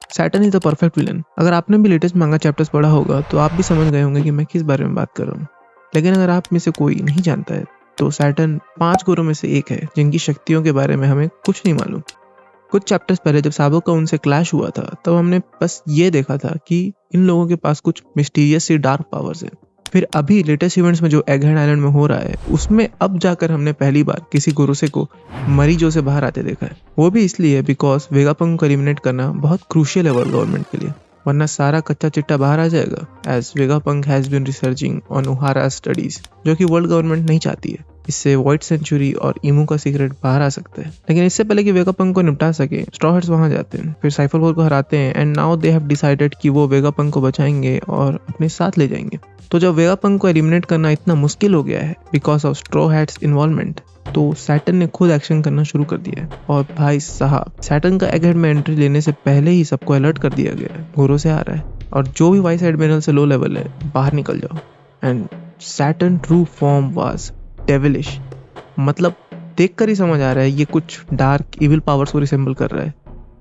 Saturn is the perfect villain. अगर आपने भी लेटेस्ट मांगा चैप्टर्स पढ़ा होगा तो आप भी समझ गए होंगे कि मैं किस बारे में बात कर रहा हूँ। लेकिन अगर आप में से कोई नहीं जानता है तो सैटर्न 5 गुरु में से एक है जिनकी शक्तियों के बारे में हमें कुछ नहीं मालूम। कुछ चैप्टर्स पहले जब साबो का उनसे क्लैश हुआ था तब हमने बस ये देखा था कि इन लोगों के पास कुछ मिस्टीरियस सी डार्क पावर्स है। फिर अभी लेटेस्ट इवेंट्स में जो एगहेड आइलैंड में हो रहा है उसमें अब जाकर हमने पहली बार किसी गुरुसे को मरीजों से बाहर आते देखा है। वो भी इसलिए बिकॉज वेगापंक को एलिमिनेट करना बहुत क्रूशियल है वर्ल्ड गवर्नमेंट के लिए, वरना सारा कच्चा चिट्टा बाहर आ जाएगा। As Vegapunk has been researching on Ohara studies, जो कि वर्ल्ड गवर्नमेंट नहीं चाहती है। इससे वॉइड सेंचुरी और इमू का सीक्रेट बाहर आ सकता है। लेकिन इससे पहले कि वेगापंक को निपटा सके स्ट्रॉ हैट्स वहां जाते हैं, फिर साइफर फोर को हराते हैं and now they have decided कि वो वेगापंक को बचाएंगे और अपने साथ ले जाएंगे। तो जब वेगापंक को एलिमिनेट करना इतना मुश्किल हो गया है because of straw hats involvement, तो सैटर्न ने खुद एक्शन करना शुरू कर दिया है। और भाई साहब, सैटर्न का एगहेड में एंट्री लेने से पहले ही सबको अलर्ट कर दिया गया है, गोरो से आ रहा है और जो भी वाइस एडमिरल से लो लेवल है बाहर निकल जाओ। And Saturn true form was devilish. मतलब देखकर ही समझ आ रहा है ये कुछ डार्क इविल पावर्स को रिसेंबल कर रहा है,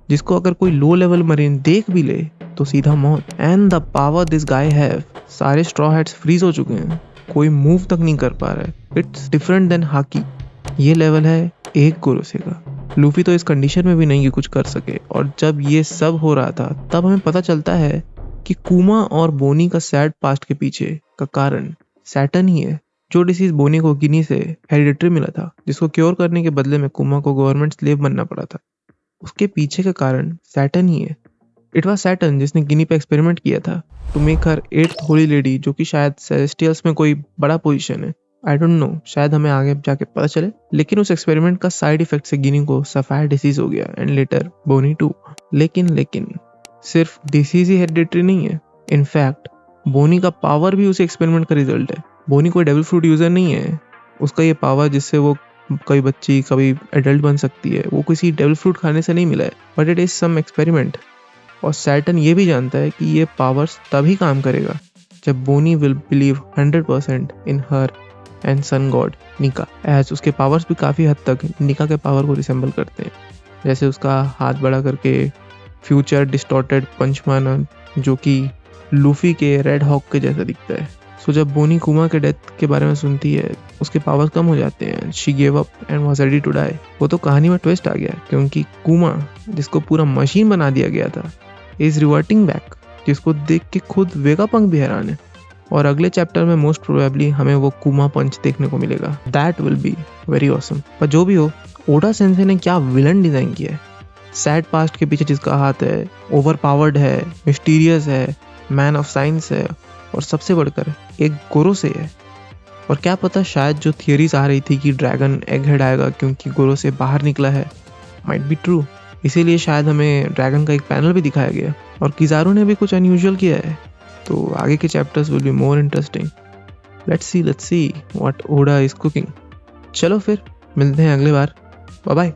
जिसको अगर कोई लो लेवल मरीन देख भी ले तो सीधा मौत। And the power this guy have, सारे स्ट्रॉ हैट्स फ्रीज हो चुके हैं, कोई मूव तक नहीं कर पा रहा है। It's different than Haki. ये लेवल है एक गोरोसे का। लूफी तो इस कंडीशन में भी नहीं कि कुछ कर सके। और जब ये सब हो रहा था तब हमें पता चलता है कि कुमा और बोनी का सैड पास्ट के पीछे का कारण सैटर्न ही है। जो डिसीज बोनी को गिनी से हेरिडिटरी मिला था, जिसको क्योर करने के बदले में कुमा को गवर्नमेंट स्लेव बनना पड़ा था, उसके पीछे का कारण सैटर्न ही है। इट वाज सैटर्न जिसने गिनी पे एक्सपेरिमेंट किया था to make her 8th holy lady, जो कि शायद सेलेस्टियल्स में कोई बड़ा पोजीशन है। आई डोंट नो, शायद हमें आगे जाके पता चले। लेकिन उस एक्सपेरिमेंट का साइड इफेक्ट से गिनी को सफायर डिसीज हो गया एंड लेटर बोनी टू। लेकिन सिर्फ डिसीज ही हेरिडिटरी नहीं है। इनफैक्ट बोनी का पावर भी उस एक्सपेरिमेंट का रिजल्ट है। बोनी कोई डेविल फ्रूट यूजर नहीं है। उसका ये पावर जिससे वो कभी बच्ची कभी एडल्ट बन सकती है, वो किसी डेविल फ्रूट खाने से नहीं मिला है, but it is some experiment. और सैटर्न ये भी जानता है कि ये पावर्स तभी काम करेगा जब Bonnie will believe 100% in her and sun god Nika. As उसके पावर्स भी काफ़ी हद तक निका के पावर को रिसेंबल करते हैं, जैसे उसका हाथ बड़ा करके फ्यूचर डिस्टॉर्टेड पंच मारना, जो कि लूफी के रेड हॉक के जैसा दिखता है। सो जब बोनी कुमा के डेथ के बारे में सुनती है, उसके पावर्स कम हो जाते हैं। She gave up and was ready to die. वो तो कहानी में ट्विस्ट आ गया क्योंकि कुमा, जिसको पूरा मशीन बना दिया गया था, इज रिवर्टिंग बैक, जिसको देख के खुद वेगापंक भी हैरान है। और अगले चैप्टर में मोस्ट प्रोबेबली हमें वो कुमा पंच देखने को मिलेगा। That will be very awesome. पर जो भी हो, ओडा सेंसे ने क्या विलन डिजाइन किया है। सैड पास्ट के पीछे जिसका हाथ है, ओवर पावर्ड है, मिस्टीरियस है, मैन ऑफ साइंस है, और सबसे बढ़कर एक गोरोसे है। और क्या पता, शायद जो थियरीज आ रही थी कि ड्रैगन एगहेड आएगा क्योंकि गोरोसे बाहर निकला है, माइट बी ट्रू। इसीलिए शायद हमें ड्रैगन का एक पैनल भी दिखाया गया और किजारू ने भी कुछ अनयूजुअल किया है। तो आगे के chapters will be more interesting. Let's see what Oda is cooking. चलो फिर मिलते हैं अगले बार। Bye bye.